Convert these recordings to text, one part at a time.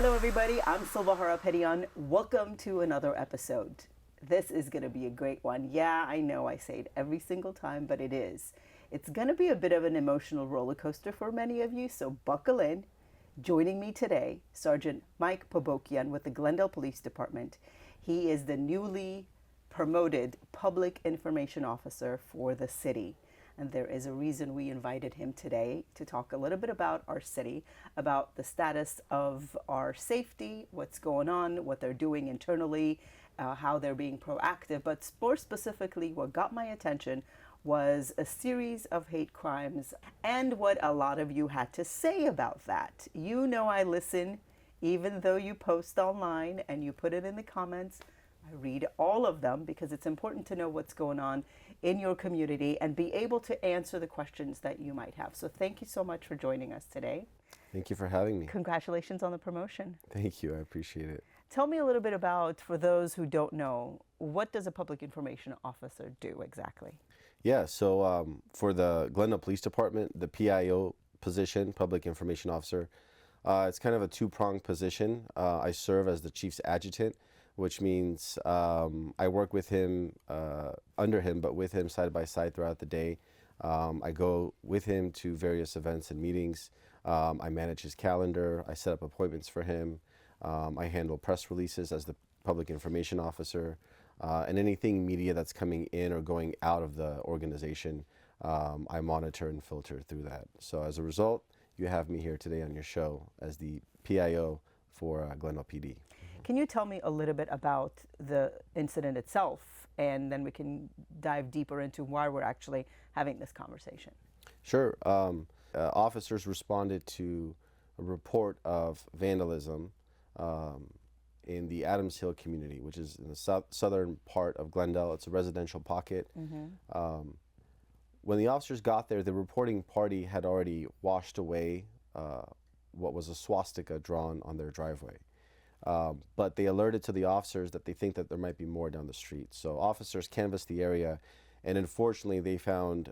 Hello everybody, I'm Silva Harapetian. Welcome to another episode. This is going to be a great one. Yeah, I know I say it every single time, but it is. It's going to be a bit of an emotional roller coaster for many of you, so buckle in. Joining me today, Sergeant Mike Pobokhian with the Glendale Police Department. He is the newly promoted Public Information Officer for the city. And there is a reason we invited him today to talk a little bit about our city, about the status of our safety, what's going on, what they're doing internally, how they're being proactive. But more specifically, what got my attention was a series of hate crimes and what a lot of you had to say about that. You know I listen, even though you post online and you put it in the comments. I read all of them because it's important to know what's going on in your community and be able to answer the questions that you might have. So thank you so much for joining us today. Thank you for having me. Congratulations on the promotion. Thank you. I appreciate it. Tell me a little bit about, for those who don't know, what does a public information officer do exactly? Yeah, so for the Glendale Police Department, the PIO position, Public Information Officer, it's kind of a two-pronged position. I serve as the chief's adjutant, which means I work with him, under him, but with him side by side throughout the day. I go with him to various events and meetings. I manage his calendar. I set up appointments for him. I handle press releases as the public information officer. And anything media that's coming in or going out of the organization, I monitor and filter through that. So as a result, you have me here today on your show as the PIO for Glendale PD. Can you tell me a little bit about the incident itself, and then we can dive deeper into why we're actually having this conversation? Sure. Officers responded to a report of vandalism in the Adams Hill community, which is in the southern part of Glendale. It's a residential pocket. When the officers got there, the reporting party had already washed away what was a swastika drawn on their driveway. But they alerted to the officers that they think that there might be more down the street. So officers canvassed the area, and unfortunately they found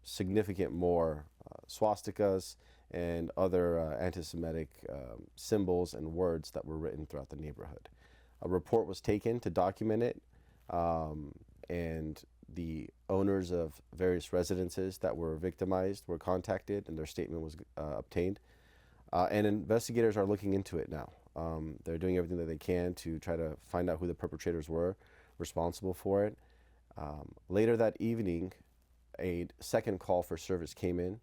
significant more swastikas and other anti-Semitic symbols and words that were written throughout the neighborhood. A report was taken to document it, and the owners of various residences that were victimized were contacted and their statement was obtained. And investigators are looking into it now. They're doing everything that they can to try to find out who the perpetrators were responsible for it. Later that evening, a second call for service came in,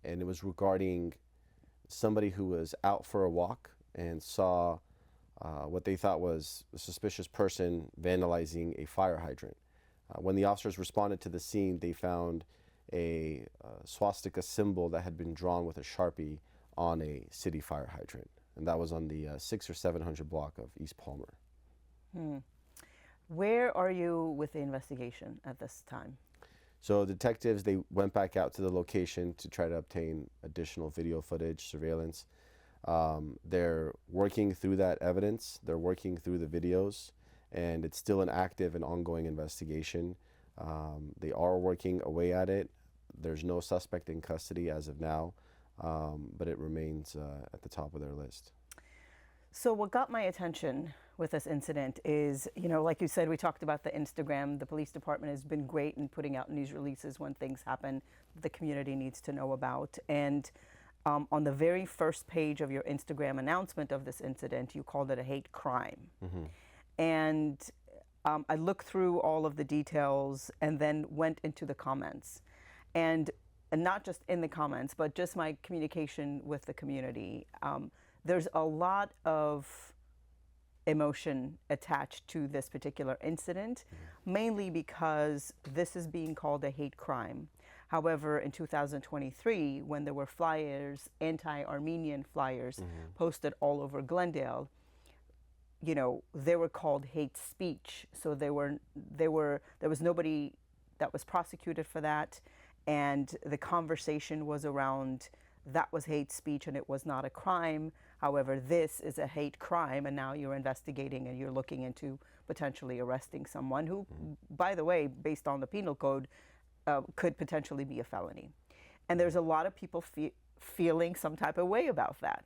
and it was regarding somebody who was out for a walk and saw what they thought was a suspicious person vandalizing a fire hydrant. When the officers responded to the scene, they found a swastika symbol that had been drawn with a Sharpie on a city fire hydrant. And that was on the 600 or 700 block of East Palmer. Where are you with the investigation at this time? So detectives, they went back out to the location to try to obtain additional video footage, surveillance. They're working through that evidence. They're working through the videos, and it's still an active and ongoing investigation. They are working away at it. There's no suspect in custody as of now, but it remains at the top of their list. So what got my attention with this incident is, you know, like you said, we talked about the Instagram. The police department has been great in putting out news releases when things happen the community needs to know about. And on the very first page of your Instagram announcement of this incident, you called it a hate crime. And I looked through all of the details and then went into the comments. And not just in the comments, but just my communication with the community. There's a lot of emotion attached to this particular incident, mainly because this is being called a hate crime. However, in 2023, when there were flyers, anti-Armenian flyers posted all over Glendale, you know, they were called hate speech. So there was nobody that was prosecuted for that. And the conversation was around that was hate speech and it was not a crime. However, this is a hate crime, and now you're investigating and you're looking into potentially arresting someone who, by the way, based on the penal code, could potentially be a felony. And there's a lot of people feeling some type of way about that.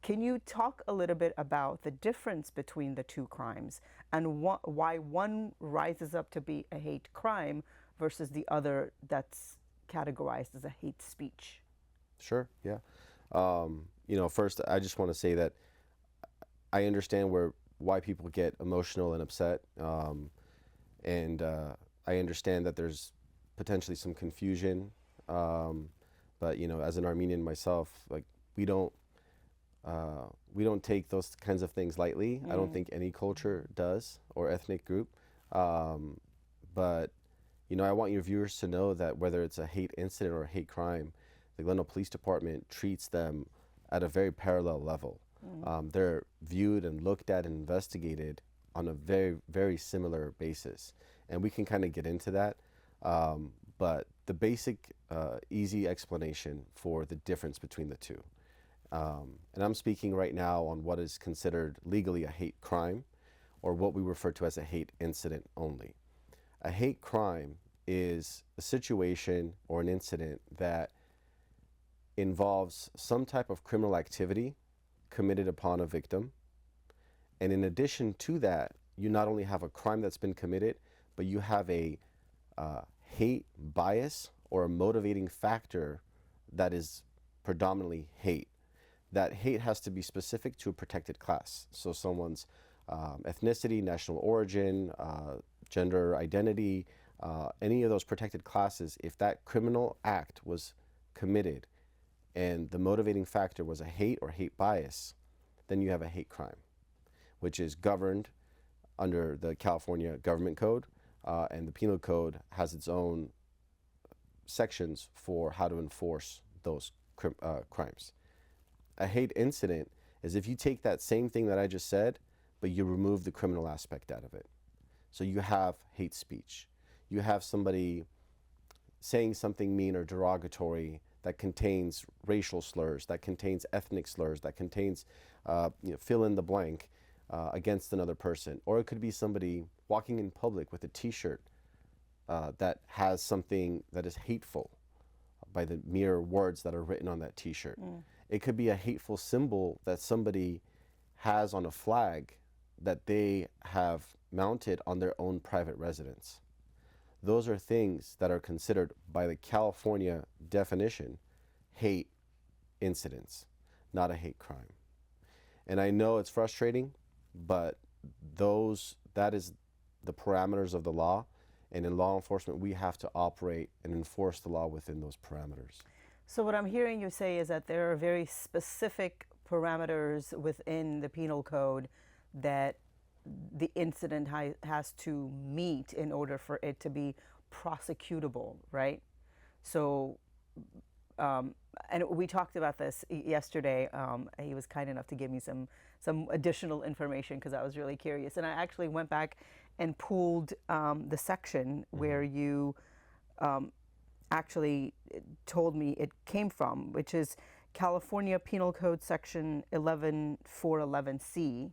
Can you talk a little bit about the difference between the two crimes and why one rises up to be a hate crime versus the other that's categorized as a hate speech? Sure, yeah. First, I just want to say that I understand why people get emotional and upset, and I understand that there's potentially some confusion. But as an Armenian myself, like we don't take those kinds of things lightly. I don't think any culture does, or ethnic group. But I want your viewers to know that whether it's a hate incident or a hate crime, the Glendale Police Department treats them at a very parallel level. They're viewed and looked at and investigated on a very, very similar basis. And we can kind of get into that. But the basic, easy explanation for the difference between the two. And I'm speaking right now on what is considered legally a hate crime, or what we refer to as a hate incident only. A hate crime is a situation or an incident that involves some type of criminal activity committed upon a victim. And in addition to that, you not only have a crime that's been committed, but you have a hate bias or a motivating factor that is predominantly hate. That hate has to be specific to a protected class. So someone's ethnicity, national origin, gender identity, any of those protected classes, if that criminal act was committed and the motivating factor was a hate or hate bias, then you have a hate crime, which is governed under the California Government Code, and the Penal Code has its own sections for how to enforce those crimes. A hate incident is if you take that same thing that I just said, but you remove the criminal aspect out of it. So you have hate speech. You have somebody saying something mean or derogatory that contains racial slurs, that contains ethnic slurs, that contains fill in the blank against another person. Or it could be somebody walking in public with a t-shirt that has something that is hateful by the mere words that are written on that t-shirt. It could be a hateful symbol that somebody has on a flag that they have mounted on their own private residence. Those are things that are considered by the California definition hate incidents, not a hate crime. And I know it's frustrating, but that is the parameters of the law. And in law enforcement, we have to operate and enforce the law within those parameters. So what I'm hearing you say is that there are very specific parameters within the penal code that the incident has to meet in order for it to be prosecutable, right? So, and we talked about this yesterday. He was kind enough to give me some additional information because I was really curious. And I actually went back and pulled the section where you actually told me it came from, which is California Penal Code Section 11411C,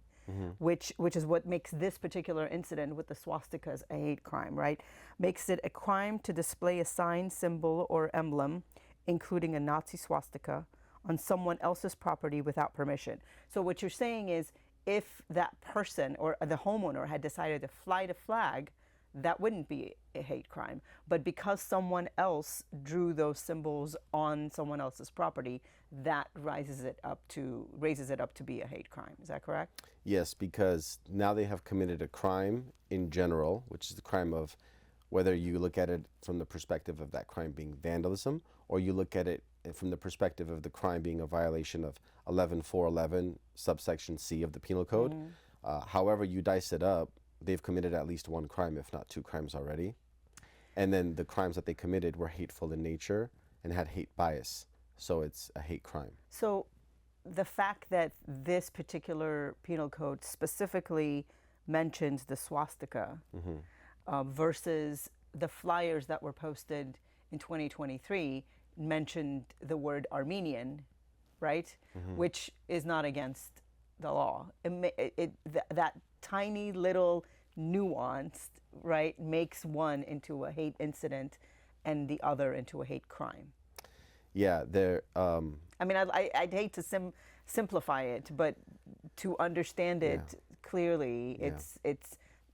which is what makes this particular incident with the swastikas a hate crime, right? Makes it a crime to display a sign, symbol, or emblem, including a Nazi swastika, on someone else's property without permission. So what you're saying is, if that person or the homeowner had decided to fly the flag, that wouldn't be a hate crime. But because someone else drew those symbols on someone else's property, that raises it up to be a hate crime. Is that correct? Yes, because now they have committed a crime in general, which is the crime of, whether you look at it from the perspective of that crime being vandalism, or you look at it from the perspective of the crime being a violation of 11411 subsection C of the Penal Code. However you dice it up, they've committed at least one crime, if not two crimes already. And then the crimes that they committed were hateful in nature and had hate bias. So it's a hate crime. So the fact that this particular penal code specifically mentions the swastika versus the flyers that were posted in 2023 mentioned the word Armenian, right? Which is not against the law. That tiny little nuance, right, makes one into a hate incident and the other into a hate crime. Yeah, I mean, I'd hate to simplify it, but to understand it clearly, it's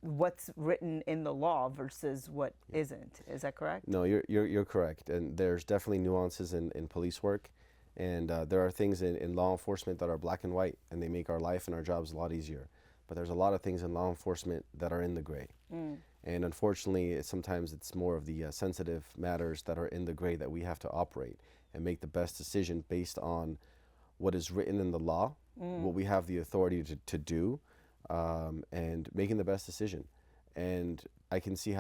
what's written in the law versus what isn't. Is that correct? No, you're correct, and there's definitely nuances in police work, and there are things in law enforcement that are black and white, and they make our life and our jobs a lot easier. But there's a lot of things in law enforcement that are in the gray, and unfortunately, sometimes it's more of the sensitive matters that are in the gray that we have to operate and make the best decision based on what is written in the law, what we have the authority to do, and making the best decision. And I can see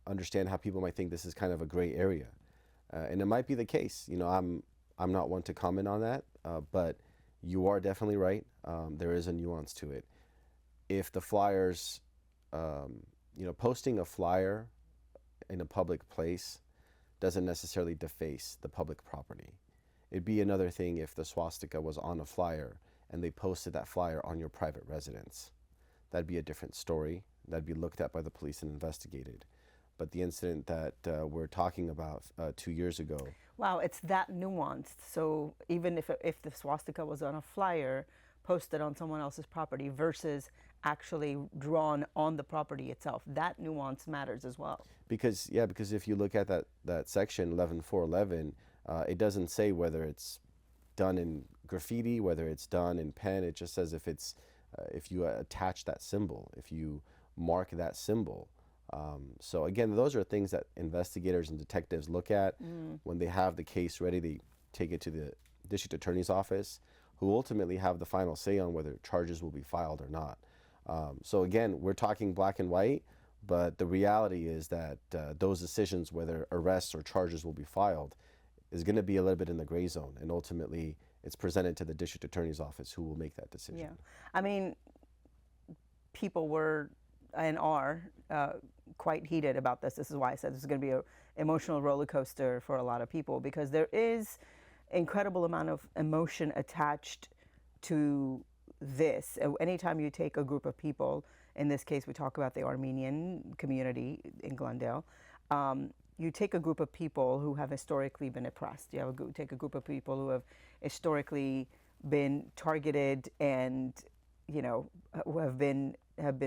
understand how people might think this is kind of a gray area, and it might be the case. You know, I'm not one to comment on that, but you are definitely right. There is a nuance to it. If the flyers, posting a flyer in a public place doesn't necessarily deface the public property. It'd be another thing if the swastika was on a flyer and they posted that flyer on your private residence. That'd be a different story. That'd be looked at by the police and investigated. But the incident that we're talking about 2 years ago. Wow, it's that nuanced. So even if the swastika was on a flyer posted on someone else's property versus actually drawn on the property itself, that nuance matters as well. Because if you look at that section 11.411, it doesn't say whether it's done in graffiti, whether it's done in pen. It just says if you attach that symbol, if you mark that symbol. So again, those are things that investigators and detectives look at when they have the case ready. They take it to the district attorney's office, who ultimately have the final say on whether charges will be filed or not. So again, we're talking black and white, but the reality is that those decisions, whether arrests or charges will be filed, is going to be a little bit in the gray zone, and ultimately it's presented to the district attorney's office, who will make that decision. Yeah, I mean, people were and are quite heated about this. This is why I said this is going to be an emotional roller coaster for a lot of people, because there is incredible amount of emotion attached to this. Anytime you take a group of people, in this case we talk about the Armenian community in Glendale, you take a group of people who have historically been oppressed. You take a group of people who have historically been targeted and, who have been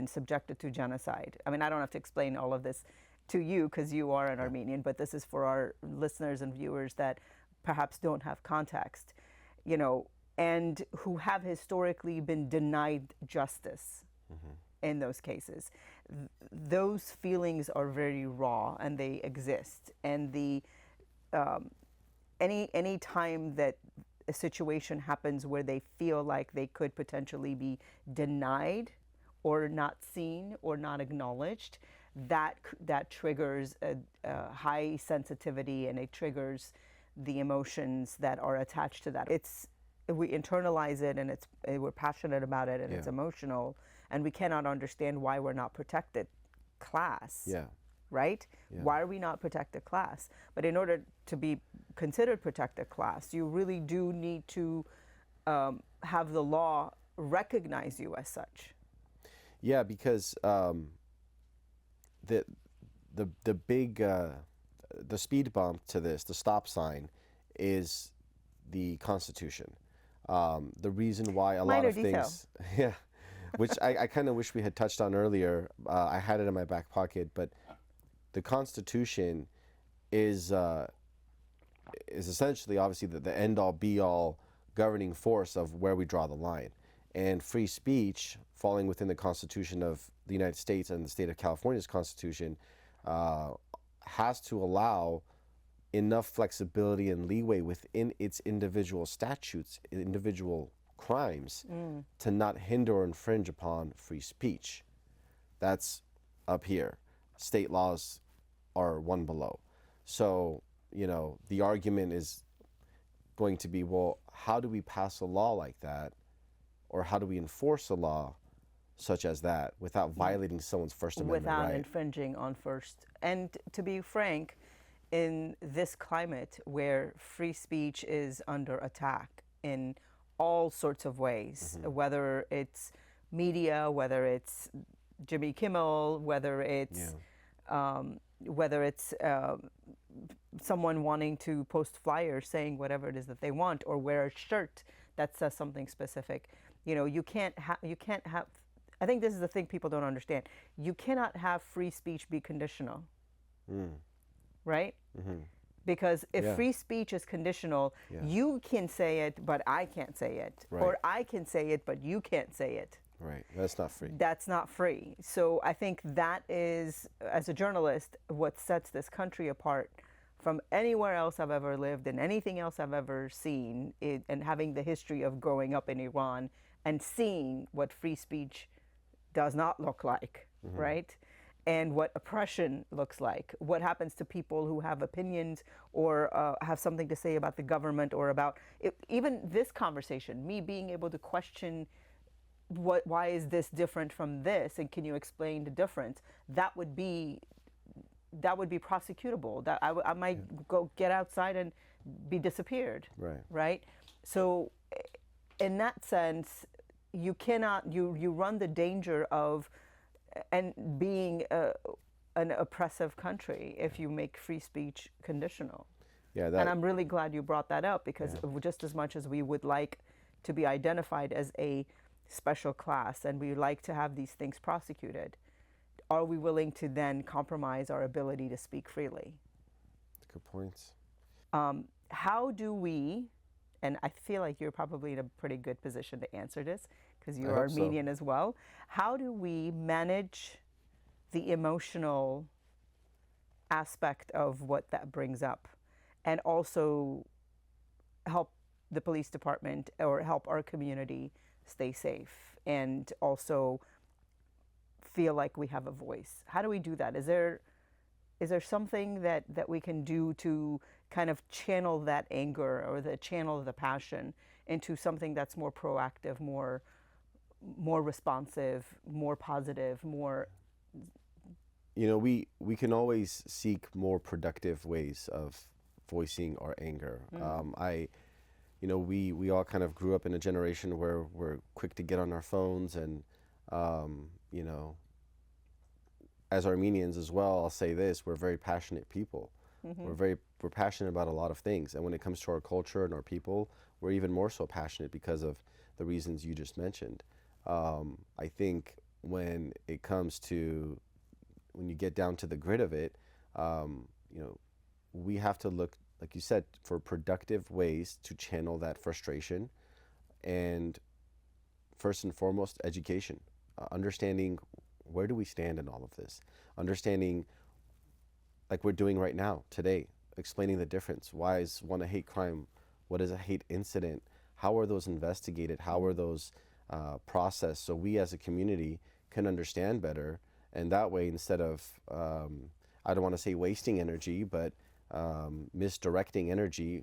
subjected to genocide. I mean, I don't have to explain all of this to you because you are an Armenian, but this is for our listeners and viewers that perhaps don't have context, and who have historically been denied justice in those cases. Those feelings are very raw and they exist. And any time that a situation happens where they feel like they could potentially be denied or not seen or not acknowledged, that triggers a high sensitivity, and it triggers the emotions that are attached to that. We internalize it, and we're passionate about it, and it's emotional, and we cannot understand why we're not protected class. Yeah. Right? Yeah. Why are we not protected class? But in order to be considered protected class, you really do need to have the law recognize you as such. Yeah, because the big the speed bump to this, the stop sign, is the Constitution. The reason why a lot of things, which I kind of wish we had touched on earlier. I had it in my back pocket, but the Constitution is essentially, obviously, the end-all, be-all governing force of where we draw the line. And free speech, falling within the Constitution of the United States and the state of California's Constitution, has to allow enough flexibility and leeway within its individual statutes, individual crimes, to not hinder or infringe upon free speech. That's up here. State laws are one below. So, the argument is going to be, well, how do we pass a law like that? Or how do we enforce a law such as that without violating someone's First Amendment right? Without infringing on First. And to be frank, in this climate where free speech is under attack in all sorts of ways, whether it's media, whether it's Jimmy Kimmel, whether it's someone wanting to post flyers saying whatever it is that they want, or wear a shirt that says something specific. You know, you can't have, I think this is the thing people don't understand. You cannot have free speech be conditional, right? Because if Yeah. free speech is conditional, Yeah. you can say it, but I can't say it. Right. Or I can say it, but you can't say it. Right. That's not free. That's not free. So I think that is, as a journalist, what sets this country apart from anywhere else I've ever lived and anything else I've ever seen, and having the history of growing up in Iran and seeing what free speech does not look like, right? And what oppression looks like, what happens to people who have opinions or have something to say about the government or about even this conversation, me being able to question why is this different from this, and can you explain the difference? That would be prosecutable. That I might go get outside and be disappeared. Right. Right. So, in that sense, you cannot. You run the danger of and being an oppressive country if you make free speech conditional. Yeah. And I'm really glad you brought that up, because just as much as we would like to be identified as a special class and we like to have these things prosecuted, are we willing to then compromise our ability to speak freely? Good points. How do we, and I feel like you're probably in a pretty good position to answer this because you're hope so. Armenian as well. How do we manage the emotional aspect of what that brings up, and also help the police department or help our community stay safe and also feel like we have a voice? How do we do that? Is there something that we can do to kind of channel that anger or the channel the passion into something that's more proactive, more responsive, more positive, more? You know, we can always seek more productive ways of voicing our anger. We all kind of grew up in a generation where we're quick to get on our phones, and as Armenians as well, I'll say this: we're very passionate people. We're passionate about a lot of things, and when it comes to our culture and our people, we're even more so passionate because of the reasons you just mentioned. I think when it comes to, when you get down to the grit of it, we have to look, like you said, for productive ways to channel that frustration. And first and foremost, education, understanding where do we stand in all of this, understanding, like we're doing right now today, explaining the difference. Why is one a hate crime? What is a hate incident? How are those investigated? How are those processed, so we as a community can understand better? And that way, instead of, I don't want to say wasting energy, but misdirecting energy,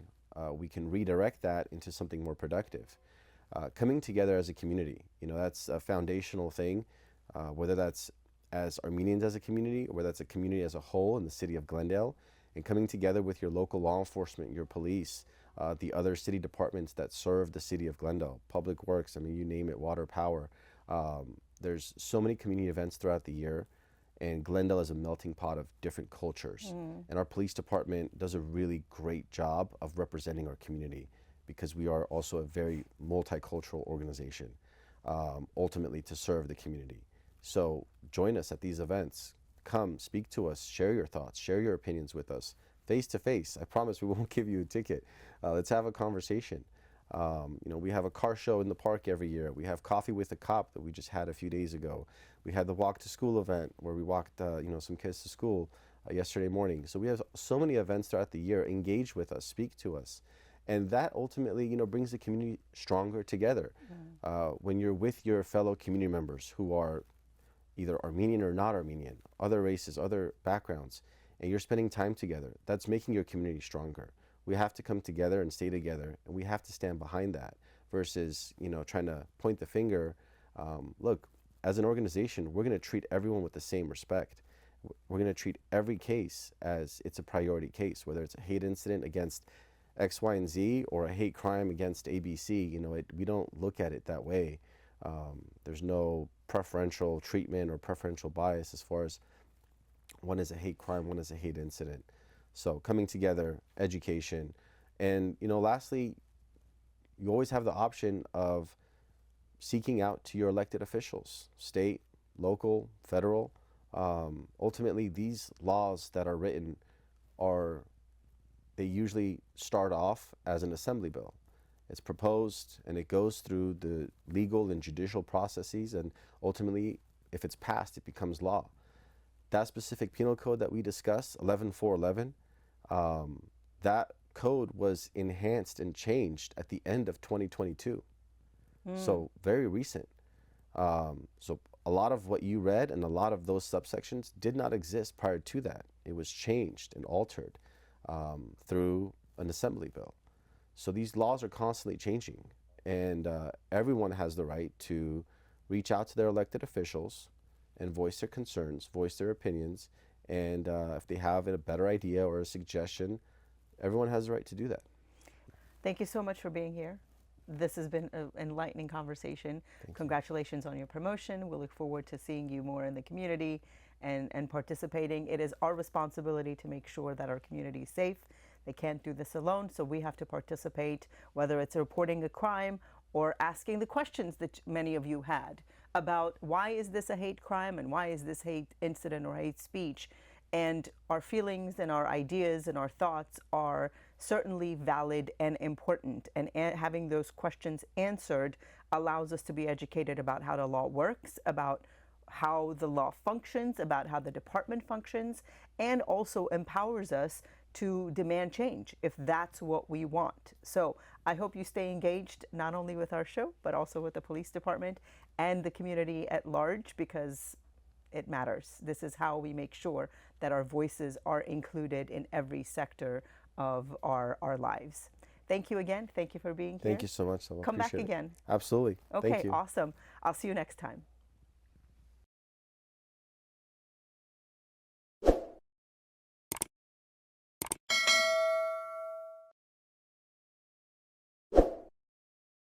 we can redirect that into something more productive. Coming together as a community, that's a foundational thing, whether that's as Armenians as a community, or whether that's a community as a whole in the city of Glendale, and coming together with your local law enforcement, your police, the other city departments that serve the city of Glendale, Public Works, I mean, you name it, water, power. There's so many community events throughout the year, and Glendale is a melting pot of different cultures. And our police department does a really great job of representing our community, because we are also a very multicultural organization, ultimately to serve the community. So join us at these events. Come, speak to us, share your thoughts, share your opinions with us, face to face. I promise we won't give you a ticket. Let's have a conversation. We have a car show in the park every year. We have Coffee with a Cop that we just had a few days ago. We had the Walk to School event where we walked some kids to school yesterday morning. So we have so many events throughout the year. Engage with us, speak to us. And that ultimately, brings the community stronger together. When you're with your fellow community members who are either Armenian or not Armenian, other races, other backgrounds, and you're spending time together, that's making your community stronger. We have to come together and stay together, and we have to stand behind that versus, trying to point the finger. Look, as an organization, we're going to treat everyone with the same respect. We're going to treat every case as it's a priority case, whether it's a hate incident against X, Y, and Z, or a hate crime against ABC. We don't look at it that way. There's no preferential treatment or preferential bias as far as one is a hate crime, one is a hate incident. So coming together, education, and lastly, you always have the option of seeking out to your elected officials, state, local, federal. Ultimately, these laws that are written they usually start off as an assembly bill. It's proposed and it goes through the legal and judicial processes, and ultimately, if it's passed, it becomes law. That specific penal code that we discussed, 11411, that code was enhanced and changed at the end of 2022. So very recent. So a lot of what you read and a lot of those subsections did not exist prior to that. It was changed and altered through an assembly bill. So these laws are constantly changing, and everyone has the right to reach out to their elected officials and voice their concerns, voice their opinions, and if they have a better idea or a suggestion, everyone has the right to do that. Thank you so much for being here. This has been an enlightening conversation. Congratulations on your promotion. We look forward to seeing you more in the community and participating. It is our responsibility to make sure that our community is safe. They can't do this alone, so we have to participate, whether it's reporting a crime or asking the questions that many of you had about why is this a hate crime and why is this hate incident or hate speech. And our feelings and our ideas and our thoughts are certainly valid and important. And having those questions answered allows us to be educated about how the law works, about how the law functions, about how the department functions, and also empowers us to demand change if that's what we want. So I hope you stay engaged not only with our show, but also with the police department and the community at large, because it matters. This is how we make sure that our voices are included in every sector of our lives. Thank you again. Thank you for being here. Thank you so much. Come back again. Absolutely. Okay, Thank you. awesome. I'll see you next time.